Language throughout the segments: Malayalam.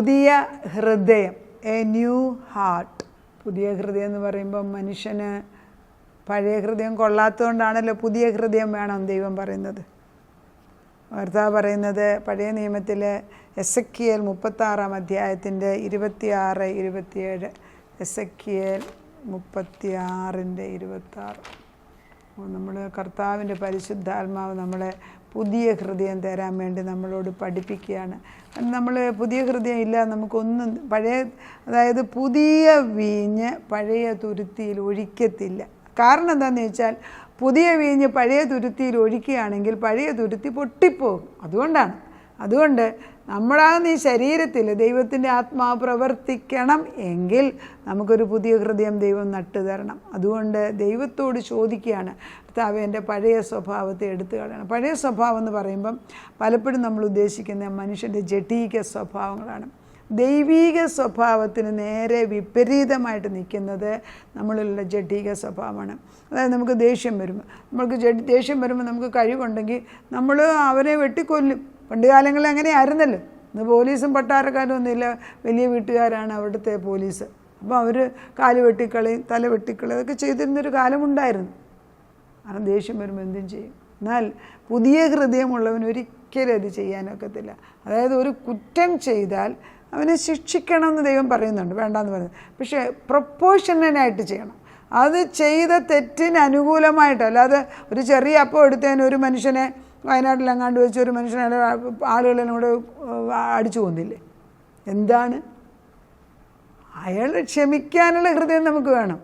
പുതിയ ഹൃദയം, എ ന്യൂ ഹാർട്ട്. പുതിയ ഹൃദയം എന്ന് പറയുമ്പം മനുഷ്യന് പഴയ ഹൃദയം കൊള്ളാത്തതുകൊണ്ടാണല്ലോ പുതിയ ഹൃദയം വേണം ദൈവം പറയുന്നത്. കർത്താവ് പറയുന്നത് പഴയ നിയമത്തിൽ എസെക്കിയേൽ 36 അധ്യായത്തിൻ്റെ 26, 27. എസെക്കിയേൽ 36:26. നമ്മൾ കർത്താവിൻ്റെ പരിശുദ്ധാത്മാവ് നമ്മളെ പുതിയ ഹൃദയം തരാൻ വേണ്ടി നമ്മളോട് പഠിപ്പിക്കുകയാണ്. നമ്മൾ പുതിയ ഹൃദയം ഇല്ല, നമുക്കൊന്നും അതായത് പുതിയ വീഞ്ഞ് പഴയ തുരുത്തിയിൽ ഒഴിക്കത്തില്ല. കാരണം എന്താണെന്ന് ചോദിച്ചാൽ, പുതിയ വീഞ്ഞ് പഴയ തുരുത്തിയിൽ ഒഴിക്കുകയാണെങ്കിൽ പഴയ തുരുത്തി പൊട്ടിപ്പോകും. അതുകൊണ്ട് നമ്മളാകുന്ന ഈ ശരീരത്തിൽ ദൈവത്തിൻ്റെ ആത്മാവ് പ്രവർത്തിക്കണം എങ്കിൽ നമുക്കൊരു പുതിയ ഹൃദയം ദൈവം നട്ടു തരണം. അതുകൊണ്ട് ദൈവത്തോട് ചോദിക്കുകയാണ്, കർത്താവേ എൻ്റെ പഴയ സ്വഭാവത്തെ എടുത്തു കളയണം. പഴയ സ്വഭാവം എന്ന് പറയുമ്പം പലപ്പോഴും നമ്മൾ ഉദ്ദേശിക്കുന്ന മനുഷ്യൻ്റെ ജഡീക സ്വഭാവങ്ങളാണ്. ദൈവീക സ്വഭാവത്തിന് നേരെ വിപരീതമായിട്ട് നിൽക്കുന്നത് നമ്മളിലുള്ള ജഡീക സ്വഭാവമാണ്. അതായത് നമുക്ക് ദേഷ്യം വരുമ്പോൾ നമുക്ക് കഴിവുണ്ടെങ്കിൽ നമ്മൾ അവരെ വെട്ടിക്കൊല്ലും. പണ്ട് കാലങ്ങളിൽ അങ്ങനെ ആയിരുന്നല്ലോ. ഇന്ന് പോലീസും പട്ടാരക്കാരും ഒന്നുമില്ല, വലിയ വീട്ടുകാരാണ് അവിടുത്തെ പോലീസ്. അപ്പോൾ അവർ കാല് വെട്ടിക്കളയും, തല വെട്ടിക്കളയും, അതൊക്കെ ചെയ്തിരുന്നൊരു കാലമുണ്ടായിരുന്നു. കാരണം ദേഷ്യം വരുമ്പോൾ എന്തും ചെയ്യും. എന്നാൽ പുതിയ ഹൃദയമുള്ളവൻ ഒരിക്കലും അത് ചെയ്യാനൊക്കത്തില്ല. അതായത് ഒരു കുറ്റം ചെയ്താൽ അവനെ ശിക്ഷിക്കണമെന്ന് ദൈവം പറയുന്നുണ്ട്, വേണ്ടാന്ന് പറയുന്നത്. പക്ഷേ പ്രൊപ്പോർഷണലായിട്ട് ചെയ്യണം. അത് ചെയ്ത തെറ്റിന് അനുകൂലമായിട്ട്, അല്ലാതെ ഒരു ചെറിയ അപ്പം എടുത്തതിന് ഒരു മനുഷ്യനെ വയനാട്ടിലെങ്ങാണ്ട് വെച്ച് ഒരു മനുഷ്യനെ ആളുകളെല്ലാം കൂടെ അടിച്ചു കൊന്നില്ലേ? എന്താണ്? അയാൾ ക്ഷമിക്കാനുള്ള ഹൃദയം നമുക്ക് വേണം.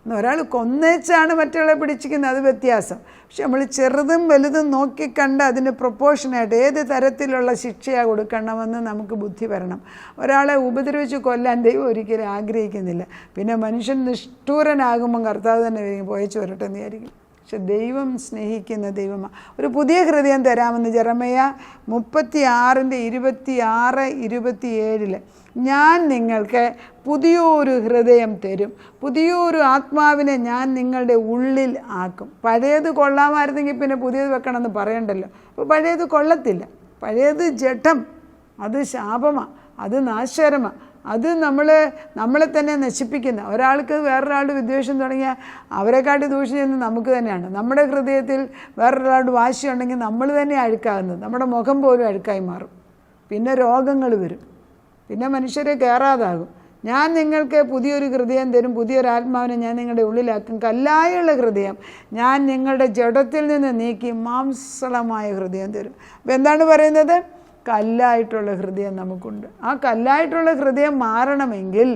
ഒരാൾ കൊന്നേച്ചാണ് മറ്റുള്ളവരെ പിടിച്ചിരിക്കുന്നത്, അത് വ്യത്യാസം. പക്ഷെ നമ്മൾ ചെറുതും വലുതും നോക്കിക്കണ്ട് അതിന് പ്രൊപ്പോർഷനായിട്ട് ഏത് തരത്തിലുള്ള ശിക്ഷയാണ് കൊടുക്കണമെന്ന് നമുക്ക് ബുദ്ധി വരണം. ഒരാളെ ഉപദ്രവിച്ച് കൊല്ലാൻ ദൈവം ഒരിക്കലും ആഗ്രഹിക്കുന്നില്ല. പിന്നെ മനുഷ്യൻ നിഷ്ഠൂരനാകുമ്പം കർത്താവ് തന്നെ പോയച്ചു വരട്ടെ എന്ന് വിചാരിക്കും. പക്ഷെ ദൈവം സ്നേഹിക്കുന്ന ദൈവമാണ്. ഒരു പുതിയ ഹൃദയം തരാമെന്ന് ജെറമ്യാ 36:26-27 ഞാൻ നിങ്ങൾക്ക് പുതിയൊരു ഹൃദയം തരും, പുതിയൊരു ആത്മാവിനെ ഞാൻ നിങ്ങളുടെ ഉള്ളിൽ ആക്കും. പഴയത് കൊള്ളാമായിരുന്നെങ്കിൽ പിന്നെ പുതിയത് വെക്കണമെന്ന് പറയണ്ടല്ലോ. അപ്പോൾ പഴയത് കൊള്ളത്തില്ല. പഴയത് ജഡം, അത് ശാപമാണ്, അത് നാശകരമാണ്, അത് നമ്മളെ തന്നെ നശിപ്പിക്കുന്ന. ഒരാൾക്ക് വേറൊരാളുടെ വിദ്വേഷം തുടങ്ങിയാൽ അവരെക്കാട്ടി ദൂഷ്യം ചെയ്യുന്നത് നമുക്ക് തന്നെയാണ്. നമ്മുടെ ഹൃദയത്തിൽ വേറൊരാളുടെ വാശിയുണ്ടെങ്കിൽ നമ്മൾ തന്നെ അഴുക്കാകുന്നത്, നമ്മുടെ മുഖം പോലും അഴുക്കായി മാറും. പിന്നെ രോഗങ്ങൾ വരും, പിന്നെ മനുഷ്യരെ കയറാതാകും. ഞാൻ നിങ്ങൾക്ക് പുതിയൊരു ഹൃദയം തരും, പുതിയൊരു ആത്മാവിനെ ഞാൻ നിങ്ങളുടെ ഉള്ളിലാക്കും. കല്ലായുള്ള ഹൃദയം ഞാൻ നിങ്ങളുടെ ജഡത്തിൽ നിന്ന് നീക്കി മാംസളമായ ഹൃദയം തരും. അപ്പോൾ എന്താണ് പറയുന്നത്? കല്ലായിട്ടുള്ള ഹൃദയം നമുക്കുണ്ട്. ആ കല്ലായിട്ടുള്ള ഹൃദയം മാറണമെങ്കിൽ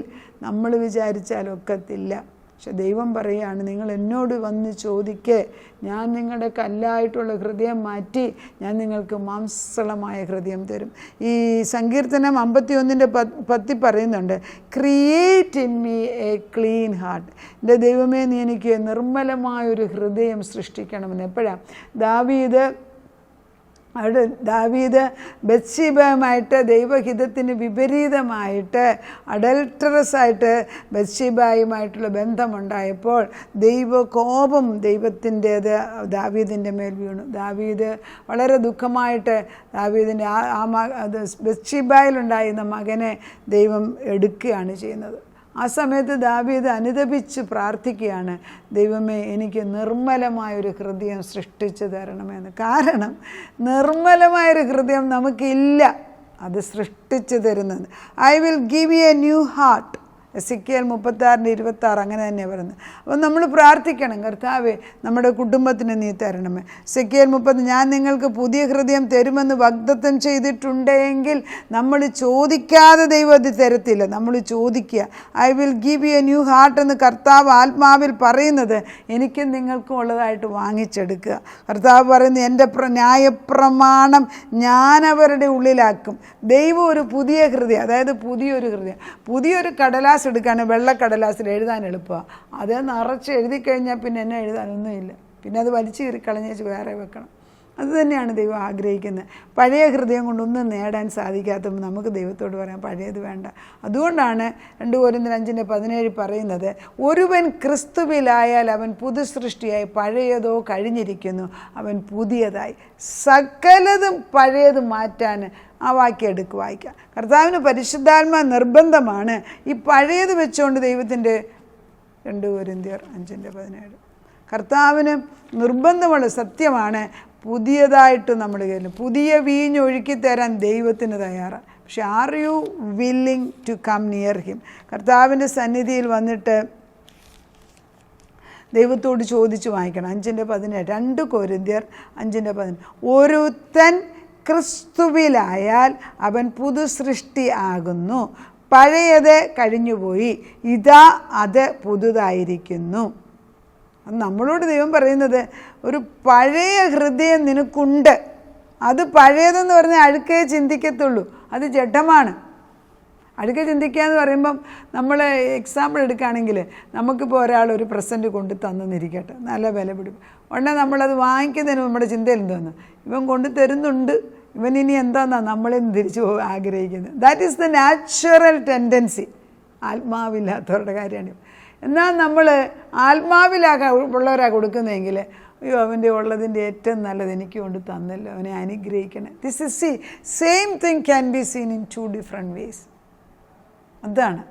നമ്മൾ വിചാരിച്ചാലൊക്കത്തില്ല. പക്ഷെ ദൈവം പറയുകയാണ്, നിങ്ങൾ എന്നോട് വന്ന് ചോദിക്കേ, ഞാൻ നിങ്ങളുടെ കല്ലായിട്ടുള്ള ഹൃദയം മാറ്റി ഞാൻ നിങ്ങൾക്ക് മാംസളമായ ഹൃദയം തരും. ഈ സങ്കീർത്തനം 51:10 പറയുന്നുണ്ട്, create in me A clean heart. എൻ്റെ ദൈവമേ, നീ എനിക്ക് നിർമ്മലമായൊരു ഹൃദയം സൃഷ്ടിക്കണമെന്ന്. എപ്പോഴാണ് ദാവീദ് ബത്ശീബയുമായിട്ട് ദൈവഹിതത്തിന് വിപരീതമായിട്ട് അഡൽട്ടറസായിട്ട് ബത്ശീബയുമായിട്ടുള്ള ബന്ധമുണ്ടായപ്പോൾ ദൈവകോപം ദൈവത്തിൻ്റേത് ദാവീദിൻ്റെ മേൽ വീണു. ദാവീദ് വളരെ ദുഃഖമായിട്ട് ദാവീദിൻ്റെ ബത്ശീബയിലുണ്ടായിരുന്ന മകനെ ദൈവം എടുക്കുകയാണ് ചെയ്യുന്നത്. ആ സമയത്ത് ദാവീദ് അനുതപിച്ച് പ്രാർത്ഥിക്കുകയാണ്, ദൈവമേ എനിക്ക് നിർമ്മലമായൊരു ഹൃദയം സൃഷ്ടിച്ചു തരണമെന്ന്. കാരണം നിർമ്മലമായൊരു ഹൃദയം നമുക്കില്ല, അത് സൃഷ്ടിച്ചു തരുന്നത്. I will give you A new heart. Ezekiel 36:26 അങ്ങനെ തന്നെയാണ് പറയുന്നത്. അപ്പം നമ്മൾ പ്രാർത്ഥിക്കണം, കർത്താവേ നമ്മുടെ കുടുംബത്തിന് നീ തരണമേ. എസെക്കിയേൽ 30 ഞാൻ നിങ്ങൾക്ക് പുതിയ ഹൃദയം തരുമെന്ന് വാഗ്ദത്തം ചെയ്തിട്ടുണ്ടെങ്കിൽ നമ്മൾ ചോദിക്കാതെ ദൈവം അത് തരത്തില്ല, നമ്മൾ ചോദിക്കുക. I will give you A new heart എന്ന് കർത്താവ് ആത്മാവിൽ പറയുന്നത് എനിക്കും നിങ്ങൾക്കും ഉള്ളതായിട്ട് വാങ്ങിച്ചെടുക്കുക. കർത്താവ് പറയുന്നത്, എൻ്റെ ന്യായപ്രമാണം ഞാൻ അവരുടെ ഉള്ളിലാക്കും. ദൈവം ഒരു പുതിയ ഹൃദയം, അതായത് പുതിയൊരു കടലാസ് എടുക്കുകയാണ്, വെള്ളക്കടലാസിൽ എഴുതാൻ എളുപ്പമാണ്. അത് നിറച്ച് എഴുതി കഴിഞ്ഞാൽ പിന്നെ എന്നെ എഴുതാനൊന്നുമില്ല, പിന്നെ അത് വലിച്ചു കീറി കളഞ്ഞേച്ച് വേറെ വെക്കണം. അത് തന്നെയാണ് ദൈവം ആഗ്രഹിക്കുന്നത്. പഴയ ഹൃദയം കൊണ്ടൊന്നും നേടാൻ സാധിക്കാത്തപ്പോൾ നമുക്ക് ദൈവത്തോട് പറയാം പഴയത് വേണ്ട. അതുകൊണ്ടാണ് 2 കൊരിന്ത്യർ 5:17 പറയുന്നത്, ഒരുവൻ ക്രിസ്തുവിലായാൽ അവൻ പുതു സൃഷ്ടിയായി, പഴയതോ കഴിഞ്ഞിരിക്കുന്നു, അവൻ പുതിയതായി. സകലതും പഴയത് മാറ്റാൻ ആ വാക്യം എടുക്കുക, വായിക്കാം. കർത്താവിന് പരിശുദ്ധാത്മാ നിർബന്ധമാണ്. ഈ പഴയത് വെച്ചുകൊണ്ട് ദൈവത്തിൻ്റെ 2 കൊരിന്ത്യർ 5:17 കർത്താവിന് നിർബന്ധമുള്ള സത്യമാണ്. പുതിയതായിട്ട് നമ്മുടെ കയ്യിൽ പുതിയ വീഞ്ഞ് ഒഴുക്കി തരാൻ ദൈവത്തിന് തയ്യാറാണ്. പക്ഷെ are you willing to come near him? കർത്താവിൻ്റെ സന്നിധിയിൽ വന്നിട്ട് ദൈവത്തോട് ചോദിച്ച് വാങ്ങിക്കണം. 5:17 2 കൊരിന്ത്യർ 5:17 ഒരുത്തൻ ക്രിസ്തുവിലായാൽ അവൻ പുതു സൃഷ്ടി ആകുന്നു, പഴയത് കഴിഞ്ഞുപോയി, ഇതാ അത് പുതുതായിരിക്കുന്നു. നമ്മളോട് ദൈവം പറയുന്നത് ഒരു പഴയ ഹൃദയം നിനക്കുണ്ട്. അത് പഴയതെന്ന് പറഞ്ഞാൽ അഴുക്കേ ചിന്തിക്കത്തുള്ളൂ, അത് ജഡമാണ്. അഴുക്ക ചിന്തിക്കുക എന്ന് പറയുമ്പം നമ്മൾ എക്സാമ്പിൾ എടുക്കുകയാണെങ്കിൽ, നമുക്കിപ്പോൾ ഒരാൾ ഒരു പ്രസൻറ്റ് കൊണ്ട് തന്നിരിക്കട്ടെ, നല്ല വില പിടിക്കും. ഉടനെ നമ്മളത് വാങ്ങിക്കുന്നതിന് നമ്മുടെ ചിന്തയിൽ എന്തോന്ന്, ഇവൻ കൊണ്ട് തരുന്നുണ്ട്, ഇവൻ ഇനി എന്താണെന്നാണ് നമ്മളിൽ നിന്ന് തിരിച്ചു ആഗ്രഹിക്കുന്നത്. That is the natural tendency. ആത്മാവില്ലാത്തവരുടെ കാര്യമാണ്. എന്നാൽ നമ്മൾ ഉള്ളവരാണ് കൊടുക്കുന്നതെങ്കിൽ, അയ്യോ അവൻ്റെ ഉള്ളതിൻ്റെ ഏറ്റവും നല്ലത് എനിക്ക് കൊണ്ട് തന്നല്ലോ, അവനെ അനുഗ്രഹിക്കണം. This is same thing can be seen in 2 different ways. അതാണ്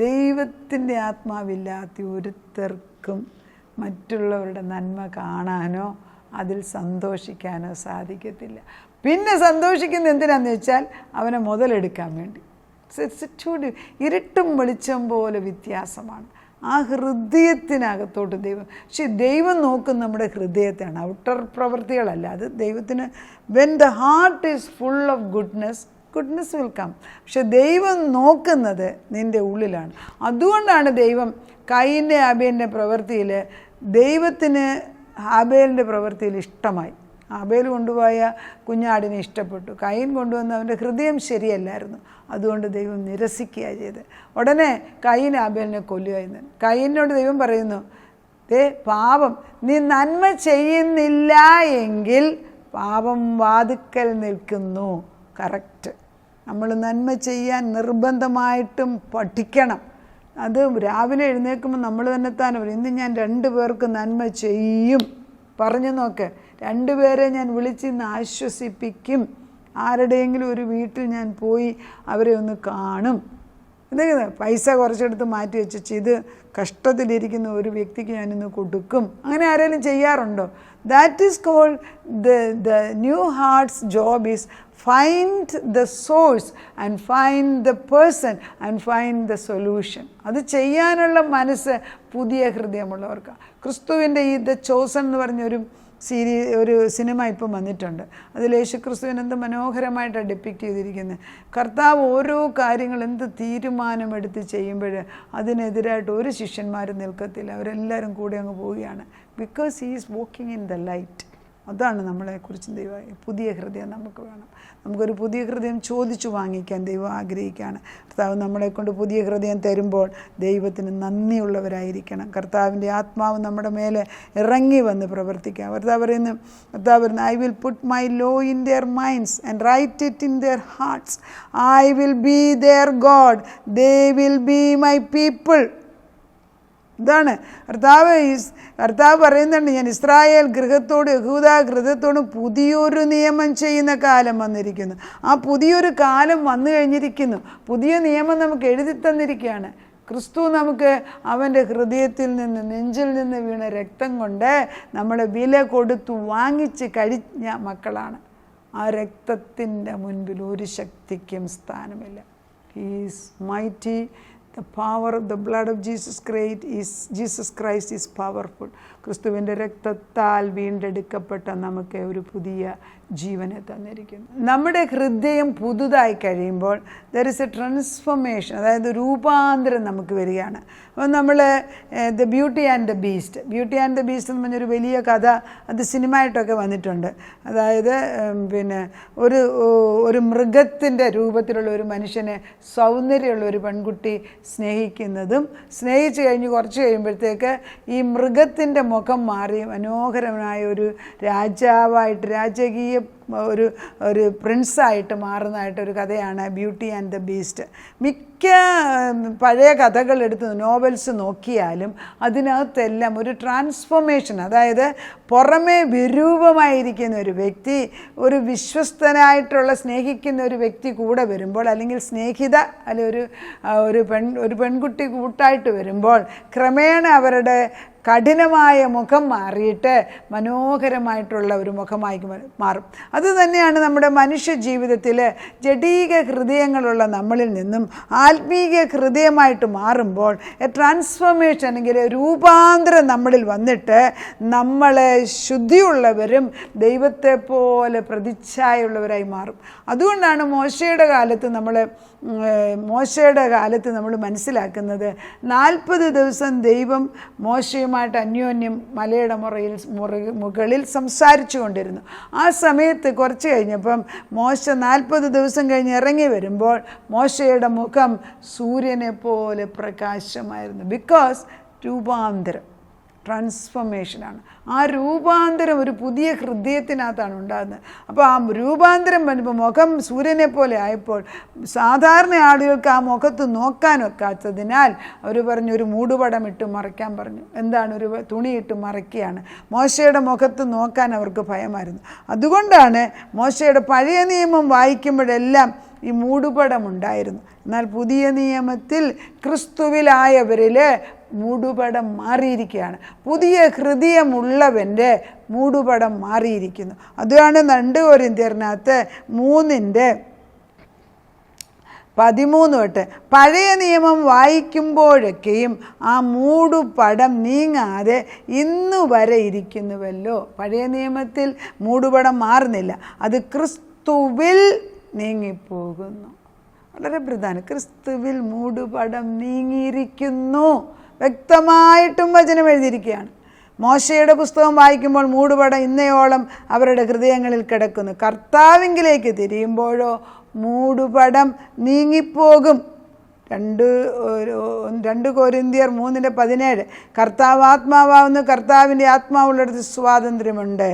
ദൈവത്തിൻ്റെ ആത്മാവില്ലാത്ത ഒരുത്തർക്കും മറ്റുള്ളവരുടെ നന്മ കാണാനോ അതിൽ സന്തോഷിക്കാനോ സാധിക്കത്തില്ല. പിന്നെ സന്തോഷിക്കുന്നത് എന്തിനാന്ന് വെച്ചാൽ അവനെ മുതലെടുക്കാൻ വേണ്ടി. ഇരുട്ടും വെളിച്ചം പോലെ വ്യത്യാസമാണ്. ആ ഹൃദയത്തിനകത്തോട്ട് ദൈവം നോക്കുന്ന നമ്മുടെ ഹൃദയത്തെയാണ്, ഔട്ടർ പ്രവൃത്തികളല്ല. അത് ദൈവത്തിന് when the heart is full of goodness will come. പക്ഷെ ദൈവം നോക്കുന്നത് നിൻ്റെ ഉള്ളിലാണ്. അതുകൊണ്ടാണ് ദൈവം കയീൻ്റെ ആബേലിൻ്റെ പ്രവൃത്തിയിൽ ദൈവത്തിന് ആബേലിൻ്റെ പ്രവൃത്തിയിൽ ഇഷ്ടമായി. ആബേൽ കൊണ്ടുപോയ കുഞ്ഞാടിനെ ഇഷ്ടപ്പെട്ടു, കയീൻ കൊണ്ടുവന്ന് അവൻ്റെ ഹൃദയം ശരിയല്ലായിരുന്നു. അതുകൊണ്ട് ദൈവം നിരസിക്കുകയാണ് ചെയ്തത്. ഉടനെ കയീൻ ആബേലിനെ കൊല്ലുകയെന്ന്. കയീനോട് ദൈവം പറയുന്നു, പാപം നീ നന്മ ചെയ്യുന്നില്ല എങ്കിൽ പാപം വാതുക്കൽ നിൽക്കുന്നു. കറക്റ്റ്. നമ്മൾ നന്മ ചെയ്യാൻ നിർബന്ധമായിട്ടും പഠിക്കണം. അത് രാവിലെ എഴുന്നേൽക്കുമ്പോൾ നമ്മൾ തന്നെ പറയും, ഇന്ന് ഞാൻ 2 പേർക്ക് നന്മ ചെയ്യും. പറഞ്ഞു നോക്ക്, 2 പേരെ ഞാൻ വിളിച്ചിന്ന് ആശ്വസിപ്പിക്കും. ആരുടെയെങ്കിലും ഒരു വീട്ടിൽ ഞാൻ പോയി അവരെ ഒന്ന് കാണും. എന്തെങ്കിലും പൈസ കുറച്ചെടുത്ത് മാറ്റി വെച്ച് ഇത് കഷ്ടത്തിലിരിക്കുന്ന ഒരു വ്യക്തിക്ക് ഞാനിന്ന് കൊടുക്കും. അങ്ങനെ ആരെങ്കിലും ചെയ്യാറുണ്ടോ? That is called the new heart's job is find the source and find the person and find the solution. അത് ചെയ്യാനുള്ള മനസ്സ് പുതിയ ഹൃദയമുള്ളവർക്കാണ്. ക്രിസ്തുവിൻ്റെ ഈ ദ ചോസൺ എന്ന് പറഞ്ഞൊരു ഒരു സിനിമ ഇപ്പം വന്നിട്ടുണ്ട്. അതിൽ യേശുക്രിസ്തുവിനെ എന്ത് മനോഹരമായിട്ടാണ് ഡെപ്പിക്റ്റ് ചെയ്തിരിക്കുന്നത്. കർത്താവ് ഓരോ കാര്യങ്ങൾ എന്ത് തീരുമാനമെടുത്ത് ചെയ്യുമ്പോൾ അതിനെതിരായിട്ട് ഒരു ശിഷ്യന്മാരും നിൽക്കത്തില്ല, അവരെല്ലാവരും കൂടെ അങ്ങ് പോവുകയാണ്. Because he is walking in the light. അതാണ് നമ്മളെക്കുറിച്ച് ദൈവം പുതിയ ഹൃദയം നമുക്ക് വേണം. നമുക്കൊരു പുതിയ ഹൃദയം ചോദിച്ചു വാങ്ങിക്കാൻ ദൈവം ആഗ്രഹിക്കുകയാണ്. കർത്താവ് നമ്മളെക്കൊണ്ട് പുതിയ ഹൃദയം തരുമ്പോൾ ദൈവത്തിന് നന്ദിയുള്ളവരായിരിക്കണം. കർത്താവിൻ്റെ ആത്മാവ് നമ്മുടെ മേലെ ഇറങ്ങി വന്ന് പ്രവർത്തിക്കാം. കർത്താവ് പറയുന്നു, I will put my law in their minds and write it in their hearts. I will be their God, they will be my people. ഇതാണ് കർത്താവ് പറയുന്നുണ്ട്, ഞാൻ ഇസ്രായേൽ ഗൃഹത്തോട് യഹൂദ ഗൃഹത്തോടും പുതിയൊരു നിയമം ചെയ്യുന്ന കാലം വന്നിരിക്കുന്നു. ആ പുതിയൊരു കാലം വന്നു കഴിഞ്ഞിരിക്കുന്നു. പുതിയ നിയമം നമുക്ക് എഴുതി തന്നിരിക്കുകയാണ്. ക്രിസ്തു നമുക്ക് അവൻ്റെ ഹൃദയത്തിൽ നിന്ന്, നെഞ്ചിൽ നിന്ന് വീണ രക്തം കൊണ്ട് നമ്മളെ വില കൊടുത്തു വാങ്ങിച്ച് കഴിഞ്ഞ മക്കളാണ്. ആ രക്തത്തിൻ്റെ മുൻപിൽ ഒരു ശക്തിക്കും സ്ഥാനമില്ല. He is mighty. The power of the blood of Jesus Christ is powerful. ക്രിസ്തുവിൻ്റെ രക്തത്താൽ വീണ്ടെടുക്കപ്പെട്ട നമുക്ക് ഒരു പുതിയ ജീവനെ തന്നിരിക്കുന്നു. നമ്മുടെ ഹൃദയം പുതുതായി കഴിയുമ്പോൾ ദർ ഇസ് എ ട്രാൻസ്ഫോർമേഷൻ, അതായത് രൂപാന്തരം നമുക്ക് വരികയാണ്. അപ്പോൾ നമ്മൾ the beauty and the beast എന്ന് പറഞ്ഞൊരു വലിയ കഥ, അത് സിനിമയായിട്ടൊക്കെ വന്നിട്ടുണ്ട്. അതായത് പിന്നെ ഒരു മൃഗത്തിൻ്റെ രൂപത്തിലുള്ള ഒരു മനുഷ്യനെ, സൗന്ദര്യമുള്ള ഒരു പെൺകുട്ടി സ്നേഹിക്കുന്നതും സ്നേഹിച്ച് കഴിഞ്ഞ് കുറച്ച് കഴിയുമ്പോഴത്തേക്ക് ഈ മൃഗത്തിൻ്റെ മുഖം മാറി മനോഹരമായ ഒരു രാജാവായിട്ട് രാജകീയ ഒരു പ്രിൻസായിട്ട് മാറുന്നതായിട്ടൊരു കഥയാണ് ബ്യൂട്ടി ആൻഡ് ദ ബീസ്റ്റ്. മിക്ക പഴയ കഥകളെടുത്ത് നോവൽസ് നോക്കിയാലും അതിനകത്തെല്ലാം ഒരു ട്രാൻസ്ഫോർമേഷൻ, അതായത് പുറമേ വിരൂപമായിരിക്കുന്ന ഒരു വ്യക്തി ഒരു വിശ്വസ്തനായിട്ടുള്ള സ്നേഹിക്കുന്ന ഒരു വ്യക്തി കൂടെ വരുമ്പോൾ, അല്ലെങ്കിൽ സ്നേഹിത അല്ലെങ്കിൽ ഒരു പെൺകുട്ടി കൂട്ടായിട്ട് വരുമ്പോൾ ക്രമേണ അവരുടെ കഠിനമായ മുഖം മാറിയിട്ട് മനോഹരമായിട്ടുള്ള ഒരു മുഖമായി മാറും. അതുതന്നെയാണ് നമ്മുടെ മനുഷ്യ ജീവിതത്തിൽ ജഡീക ഹൃദയങ്ങളുള്ള നമ്മളിൽ നിന്നും ആത്മീക ഹൃദയമായിട്ട് മാറുമ്പോൾ ട്രാൻസ്ഫോർമേഷൻ അല്ലെങ്കിൽ രൂപാന്തരം നമ്മളിൽ വന്നിട്ട് നമ്മളെ ശുദ്ധിയുള്ളവരും ദൈവത്തെ പോലെ പ്രതിച്ഛായുള്ളവരായി മാറും. അതുകൊണ്ടാണ് മോശയുടെ കാലത്ത് നമ്മൾ മനസ്സിലാക്കുന്നത് 40 ദിവസം ദൈവം മോശയുമായിട്ട് അന്യോന്യം മലയുടെ മുകളിൽ സംസാരിച്ചു കൊണ്ടിരുന്നു. ആ സമയത്ത് കുറച്ച് കഴിഞ്ഞപ്പം മോശ 40 ദിവസം കഴിഞ്ഞ് ഇറങ്ങി വരുമ്പോൾ മോശയുടെ മുഖം സൂര്യനെ പോലെ പ്രകാശമായിരുന്നു. ബിക്കോസ് രൂപാന്തരം, ട്രാൻസ്ഫോർമേഷനാണ്. ആ രൂപാന്തരം ഒരു പുതിയ ഹൃദയത്തിനകത്താണ് ഉണ്ടാകുന്നത്. അപ്പോൾ ആ രൂപാന്തരം വരുമ്പോൾ മുഖം സൂര്യനെ പോലെ ആയപ്പോൾ സാധാരണ ആളുകൾക്ക് ആ മുഖത്ത് നോക്കാൻ വെക്കാത്തതിനാൽ അവർ പറഞ്ഞു ഒരു മൂടുപടം ഇട്ട് മറയ്ക്കാൻ പറഞ്ഞു. എന്താണ്? ഒരു തുണിയിട്ട് മറയ്ക്കുകയാണ്. മോശയുടെ മുഖത്ത് നോക്കാൻ അവർക്ക് ഭയമായിരുന്നു. അതുകൊണ്ടാണ് മോശയുടെ പഴയ നിയമം വായിക്കുമ്പോഴെല്ലാം ഈ മൂടുപടം ഉണ്ടായിരുന്നു. എന്നാൽ പുതിയ നിയമത്തിൽ ക്രിസ്തുവിലായവരിൽ മൂടുപടം മാറിയിരിക്കുകയാണ്. പുതിയ ഹൃദയമുള്ളവൻ്റെ മൂടുപടം മാറിയിരിക്കുന്നു. അതാണ് 2 കൊരിന്ത്യരിനകത്ത് 3:13 പഴയ നിയമം വായിക്കുമ്പോഴൊക്കെയും ആ മൂടുപടം നീങ്ങാതെ ഇന്നു വരെ ഇരിക്കുന്നുവല്ലോ. പഴയ നിയമത്തിൽ മൂടുപടം മാറുന്നില്ല, അത് ക്രിസ്തുവിൽ നീങ്ങിപ്പോകുന്നു. വളരെ പ്രധാനം. ക്രിസ്തുവിൽ മൂടുപടം നീങ്ങിയിരിക്കുന്നു. വ്യക്തമായിട്ടും വചനം എഴുതിയിരിക്കുകയാണ്. മോശയുടെ പുസ്തകം വായിക്കുമ്പോൾ മൂടുപടം ഇന്നയോളം അവരുടെ ഹൃദയങ്ങളിൽ കിടക്കുന്നു. കർത്താവിങ്കിലേക്ക് തിരിയുമ്പോഴോ മൂടുപടം നീങ്ങിപ്പോകും. 2 കൊരിന്ത്യർ 3:17 കർത്താവ് ആത്മാവാകുന്നു, കർത്താവിൻ്റെ ആത്മാവുള്ളിടത്ത് സ്വാതന്ത്ര്യമുണ്ട്.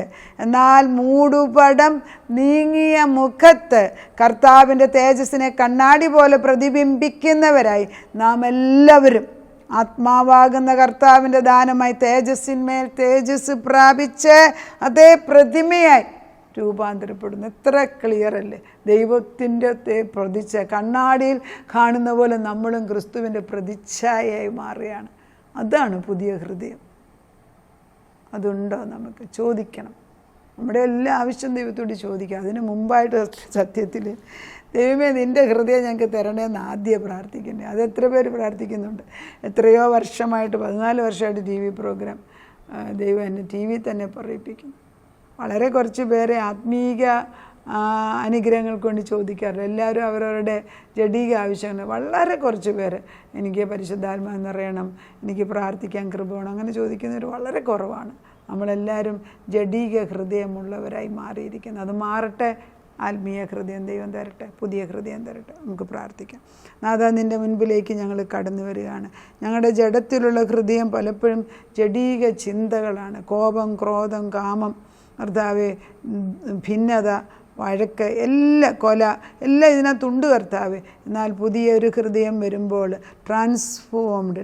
എന്നാൽ മൂടുപടം നീങ്ങിയ മുഖത്ത് കർത്താവിൻ്റെ തേജസ്സിനെ കണ്ണാടി പോലെ പ്രതിബിംബിക്കുന്നവരായി നാം എല്ലാവരും ആത്മാവാകുന്ന കർത്താവിൻ്റെ ദാനമായി തേജസ്സിന്മേൽ തേജസ് പ്രാപിച്ച് അതേ പ്രതിമയായി രൂപാന്തരപ്പെടുന്നു. എത്ര ക്ലിയർ അല്ലേ? ദൈവത്തിൻ്റെ കണ്ണാടിയിൽ കാണുന്ന പോലെ നമ്മളും ക്രിസ്തുവിൻ്റെ പ്രതിച്ഛായയായി മാറുകയാണ്. അതാണ് പുതിയ ഹൃദയം. അതുണ്ടോ? നമുക്ക് ചോദിക്കണം. നമ്മുടെ എല്ലാ ആവശ്യം ദൈവത്തോട് ചോദിക്കുക. അതിന് മുമ്പായിട്ട് സത്യത്തിൽ ദൈവമേ നിൻ്റെ ഹൃദയം ഞങ്ങൾക്ക് തരണേന്ന് ആദ്യം പ്രാർത്ഥിക്കണ്ടേ. അത് എത്ര പേര് പ്രാർത്ഥിക്കുന്നുണ്ട്? എത്രയോ വർഷമായിട്ട് 14 വർഷമായിട്ട് TV പ്രോഗ്രാം ദൈവം എന്നെ TV തന്നെ പറയിപ്പിക്കുന്നു. വളരെ കുറച്ച് പേരെ ആത്മീക അനുഗ്രഹങ്ങൾ കൊണ്ട് ചോദിക്കാറില്ല. എല്ലാവരും അവരവരുടെ ജഡീക ആവശ്യങ്ങൾ. വളരെ കുറച്ച് പേര് എനിക്ക് പരിശുദ്ധാത്മാവ് നിറയണം, എനിക്ക് പ്രാർത്ഥിക്കാൻ കൃപ വേണം, അങ്ങനെ ചോദിക്കുന്നവർ വളരെ കുറവാണ്. നമ്മളെല്ലാവരും ജഡീക ഹൃദയമുള്ളവരായി മാറിയിരിക്കുന്നു. അത് മാറട്ടെ. ആത്മീയ ഹൃദയം ദൈവം തരട്ടെ, പുതിയ ഹൃദയം തരട്ടെ. നമുക്ക് പ്രാർത്ഥിക്കാം. നാഥാ, നിൻ്റെ മുൻപിലേക്ക് ഞങ്ങൾ കടന്നു വരികയാണ്. ഞങ്ങളുടെ ജഡത്തിലുള്ള ഹൃദയം പലപ്പോഴും ജഡീക ചിന്തകളാണ്. കോപം, ക്രോധം, കാമം, കർത്താവേ, ഭിന്നത, വഴക്ക്, കൊല എല്ലാം ഇതിനകത്തുണ്ട് കർത്താവേ. എന്നാൽ പുതിയൊരു ഹൃദയം വരുമ്പോൾ ട്രാൻസ്ഫോംഡ്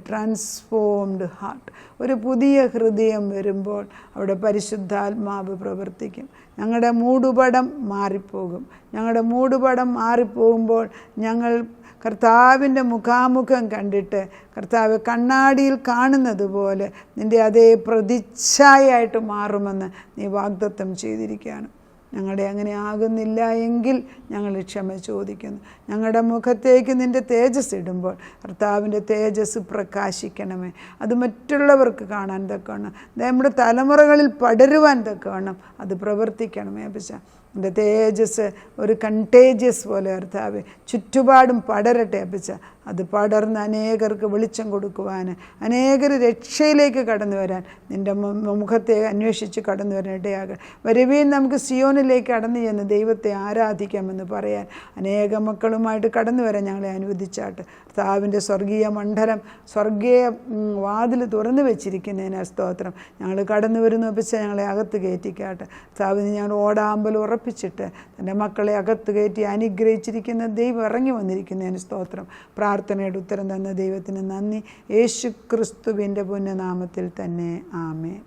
ഹാർട്ട്, ഒരു പുതിയ ഹൃദയം വരുമ്പോൾ അവിടെ പരിശുദ്ധാത്മാവ് പ്രവർത്തിക്കും. ഞങ്ങളുടെ മൂടുപടം മാറിപ്പോകും. ഞങ്ങളുടെ മൂടുപടം മാറിപ്പോകുമ്പോൾ ഞങ്ങൾ കർത്താവിൻ്റെ മുഖാമുഖം കണ്ടിട്ട് കർത്താവ് കണ്ണാടിയിൽ കാണുന്നത് പോലെ നിൻ്റെ അതേ പ്രതിച്ഛായയായിട്ട് മാറുമെന്ന് നീ വാഗ്ദത്തം ചെയ്തിരിക്കുകയാണ്. ഞങ്ങളുടെ അങ്ങനെ ആകുന്നില്ല എങ്കിൽ ഞങ്ങൾ ക്ഷമ ചോദിക്കുന്നു. ഞങ്ങളുടെ മുഖത്തേക്ക് നിൻ്റെ തേജസ് ഇടുമ്പോൾ കർത്താവിൻ്റെ തേജസ് പ്രകാശിക്കണമേ. അത് മറ്റുള്ളവർക്ക് കാണാൻ തക്കവണ്ണം, നമ്മുടെ തലമുറകളിൽ പടരുവാൻ തക്കവണ്ണം അത് പ്രവർത്തിക്കണമേ. അപ്പച്ച എൻ്റെ തേജസ് ഒരു കണ്ടേജിയസ് പോലെ കർത്താവേ ചുറ്റുപാടും പടരട്ടെ അപ്പച്ച. അത് പടർന്ന് അനേകർക്ക് വെളിച്ചം കൊടുക്കുവാൻ, അനേകർ രക്ഷയിലേക്ക് കടന്നു വരാൻ, നിൻ്റെ മുഖത്തെ അന്വേഷിച്ച് കടന്നു വരാൻ ഇടയാകണം. വരുവീൻ നമുക്ക് സിയോനിലേക്ക് കടന്നു ചെന്ന് ദൈവത്തെ ആരാധിക്കാമെന്ന് പറയാൻ അനേക മക്കളുമായിട്ട് കടന്നു വരാൻ ഞങ്ങളെ അനുവദിച്ചാട്ട്. കർത്താവിൻ്റെ സ്വർഗീയ മണ്ഡലം, സ്വർഗീയ വാതിൽ തുറന്നു വെച്ചിരിക്കുന്നതിന് സ്തോത്രം. ഞങ്ങൾ കടന്നു വരുന്നു അപ്പച്ച, ഞങ്ങളെ അകത്ത് കയറ്റിക്കാട്ടെ. കർത്താവിന് ഞങ്ങൾ ഓടാമ്പൽ ഉറപ്പിച്ചിട്ട് തൻ്റെ മക്കളെ അകത്ത് കയറ്റി അനുഗ്രഹിച്ചിരിക്കുന്ന ദൈവം ഇറങ്ങി വന്നിരിക്കുന്നതിന് സ്തോത്രം. പ്രാർത്ഥനയുടെ ഉത്തരം തന്ന ദൈവത്തിന് നന്ദി. യേശു ക്രിസ്തുവിൻ്റെ പുണ്യനാമത്തിൽ തന്നെ ആമേൻ.